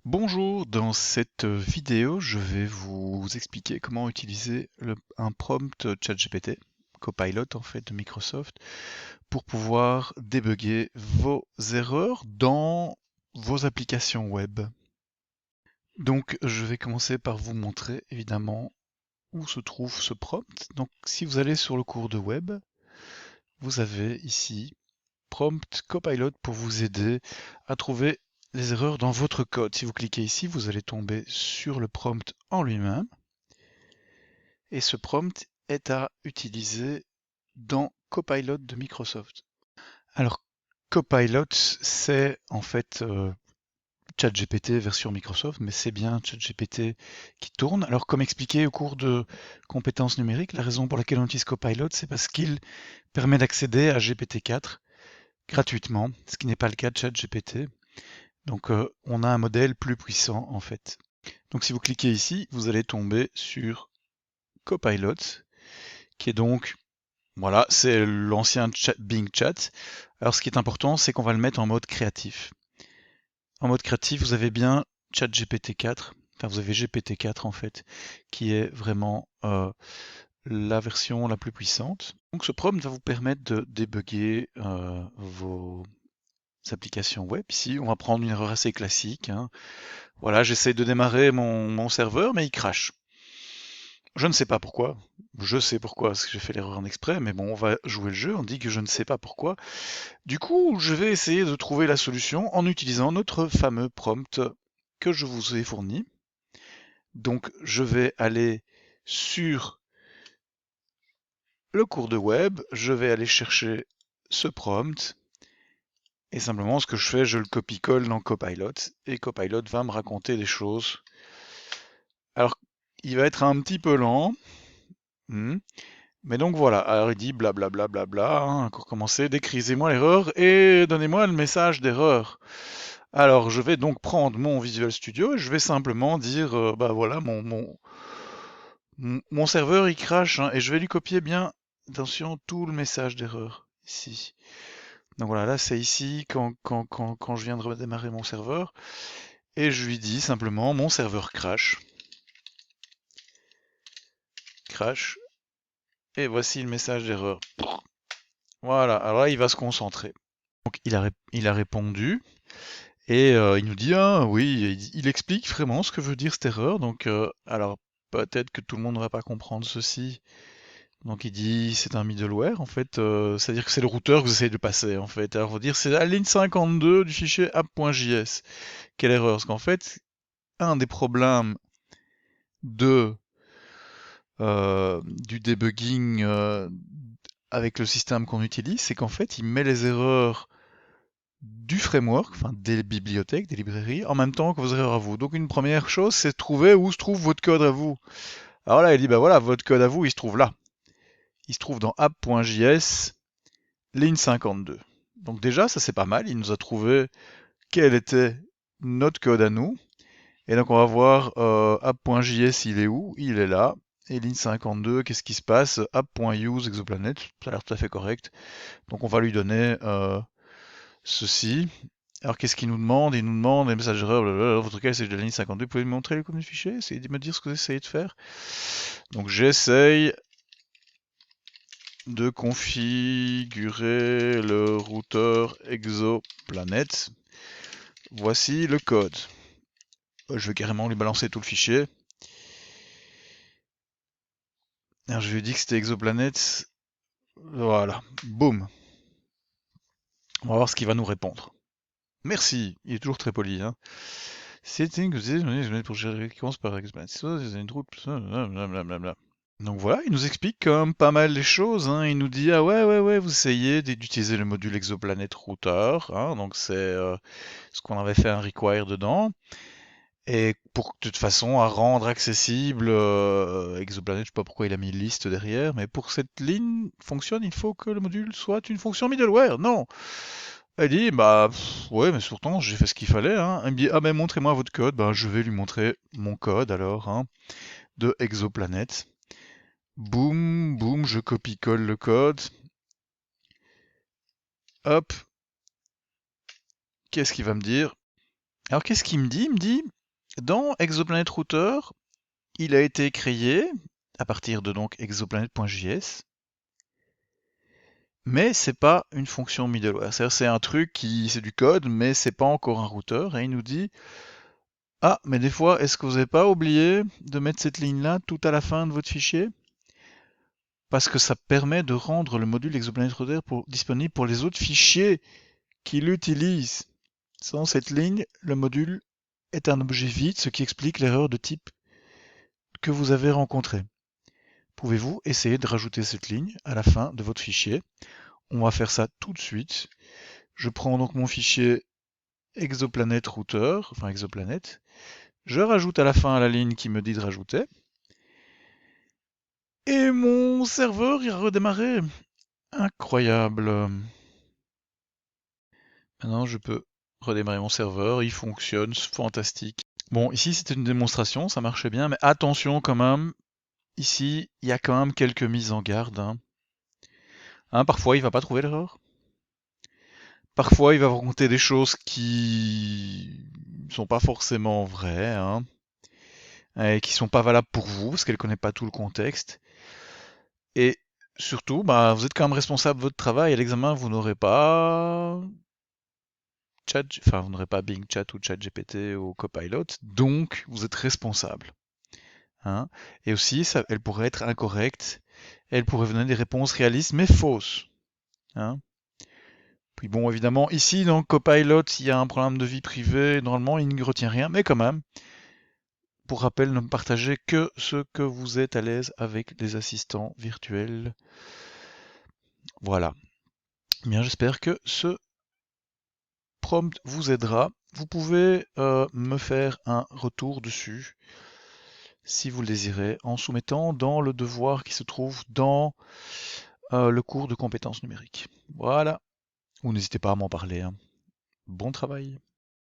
Bonjour, dans cette vidéo, je vais vous expliquer comment utiliser un prompt ChatGPT, Copilot en fait de Microsoft, pour pouvoir débugger vos erreurs dans vos applications web. Donc, je vais commencer par vous montrer évidemment où se trouve ce prompt. Donc, si vous allez sur le cours de web, vous avez ici Prompt Copilot pour vous aider à trouver les erreurs dans votre code. Si vous cliquez ici, vous allez tomber sur le prompt en lui-même. Et ce prompt est à utiliser dans Copilot de Microsoft. Alors, Copilot, c'est en fait ChatGPT version Microsoft, mais c'est bien ChatGPT qui tourne. Alors, comme expliqué au cours de compétences numériques, la raison pour laquelle on utilise Copilot, c'est parce qu'il permet d'accéder à GPT-4 gratuitement, ce qui n'est pas le cas de ChatGPT. Donc on a un modèle plus puissant en fait. Donc si vous cliquez ici, vous allez tomber sur Copilot, qui est donc, voilà, c'est l'ancien Bing Chat. Alors ce qui est important, c'est qu'on va le mettre en mode créatif. En mode créatif, vous avez bien ChatGPT 4, enfin vous avez GPT-4 en fait, qui est vraiment la version la plus puissante. Donc ce prompt va vous permettre de débugger vos applications web. Ici, on va prendre une erreur assez classique, hein. Voilà, j'essaie de démarrer mon serveur, mais il crache. Je ne sais pas pourquoi. Je sais pourquoi, parce que j'ai fait l'erreur en exprès, mais bon, on va jouer le jeu, on dit que je ne sais pas pourquoi. Du coup, je vais essayer de trouver la solution en utilisant notre fameux prompt que je vous ai fourni. Donc, je vais aller sur le cours de web, je vais aller chercher ce prompt, et simplement, ce que je fais, je le copie-colle dans Copilot, et Copilot va me raconter des choses. Alors, il va être un petit peu lent, mais donc voilà, alors il dit blablabla, hein, encore commencer, décrisez-moi l'erreur et donnez-moi le message d'erreur. Alors je vais donc prendre mon Visual Studio et je vais simplement dire, bah voilà, mon serveur il crache, hein, et je vais lui copier bien, attention, tout le message d'erreur, ici. Donc voilà, là c'est ici quand je viens de redémarrer mon serveur, et je lui dis simplement, mon serveur crash, et voici le message d'erreur. Voilà, alors là il va se concentrer. Donc il a répondu, et il nous dit, ah oui, il explique vraiment ce que veut dire cette erreur. Donc, alors peut-être que tout le monde ne va pas comprendre ceci. Donc il dit, c'est un middleware, en fait, c'est-à-dire que c'est le routeur que vous essayez de passer, en fait. Alors, faut dire, c'est la ligne 52 du fichier app.js. Quelle erreur? Parce qu'en fait, un des problèmes de, du debugging avec le système qu'on utilise, c'est qu'en fait, il met les erreurs du framework, enfin des bibliothèques, des librairies, en même temps que vos erreurs à vous. Donc une première chose, c'est de trouver où se trouve votre code à vous. Alors là, il dit, bah voilà, votre code à vous, il se trouve là. Il se trouve dans app.js, ligne 52. Donc déjà, ça c'est pas mal, il nous a trouvé quel était notre code à nous. Et donc on va voir app.js, il est où? Il est là. Et ligne 52, qu'est-ce qui se passe? App.use exoplanet, ça a l'air tout à fait correct. Donc on va lui donner ceci. Alors qu'est-ce qu'il nous demande? Il nous demande les messages d'erreur, votre cas c'est de la ligne 52, vous pouvez me montrer le contenu du fichier? Essayez de me dire ce que vous essayez de faire. Donc j'essaye de configurer le routeur exoplanet. Voici le code. Je vais carrément lui balancer tout le fichier. Alors je lui ai dit que c'était exoplanet. Voilà, boum. On va voir ce qu'il va nous répondre. Merci, il est toujours très poli, hein. Setting, pour gérer qui commence par exoplanet. Une route, blablabla. Donc voilà, il nous explique quand même pas mal les choses, hein. Il nous dit, ah ouais, vous essayez d'utiliser le module Exoplanet Router, hein. Donc c'est ce qu'on avait fait un require dedans. Et pour de toute façon à rendre accessible Exoplanet, je sais pas pourquoi il a mis liste derrière, mais pour que cette ligne fonctionne, il faut que le module soit une fonction middleware. Non. Elle dit, bah ouais, mais pourtant j'ai fait ce qu'il fallait, hein. Elle me dit, ah ben montrez-moi votre code. Ben je vais lui montrer mon code alors, hein, de Exoplanet. Boum, boum, je copie-colle le code. Hop. Qu'est-ce qu'il va me dire? Alors qu'est-ce qu'il me dit? Il me dit, dans Exoplanet Router, il a été créé à partir de donc exoplanet.js, mais c'est pas une fonction middleware. C'est-à-dire c'est un truc c'est du code, mais c'est pas encore un routeur. Et il nous dit, ah, mais des fois, est-ce que vous n'avez pas oublié de mettre cette ligne-là tout à la fin de votre fichier? Parce que ça permet de rendre le module Exoplanet Router disponible pour les autres fichiers qui l'utilisent. Sans cette ligne, le module est un objet vide, ce qui explique l'erreur de type que vous avez rencontrée. Pouvez-vous essayer de rajouter cette ligne à la fin de votre fichier? On va faire ça tout de suite. Je prends donc mon fichier exoplanet router, enfin exoplanet. Je rajoute à la fin la ligne qui me dit de rajouter. Et mon serveur il a redémarré. Incroyable. Maintenant je peux redémarrer mon serveur, il fonctionne, fantastique. Bon, ici c'était une démonstration, ça marchait bien, mais attention quand même, ici il y a quand même quelques mises en garde. Parfois il va pas trouver l'erreur. Parfois il va vous raconter des choses qui sont pas forcément vraies, et qui sont pas valables pour vous, parce qu'elle connaît pas tout le contexte. Et surtout, bah, vous êtes quand même responsable de votre travail. À l'examen, vous n'aurez pas vous n'aurez pas Bing Chat ou ChatGPT ou Copilot, donc vous êtes responsable. Et aussi, elle pourrait être incorrecte, elle pourrait vous donner des réponses réalistes mais fausses. Puis bon, évidemment, ici dans Copilot, il y a un problème de vie privée, normalement il ne retient rien, mais quand même, pour rappel, ne partagez que ce que vous êtes à l'aise avec les assistants virtuels. Voilà. Bien, j'espère que ce prompt vous aidera. Vous pouvez me faire un retour dessus si vous le désirez en soumettant dans le devoir qui se trouve dans le cours de compétences numériques. Voilà. Ou n'hésitez pas à m'en parler. Bon travail.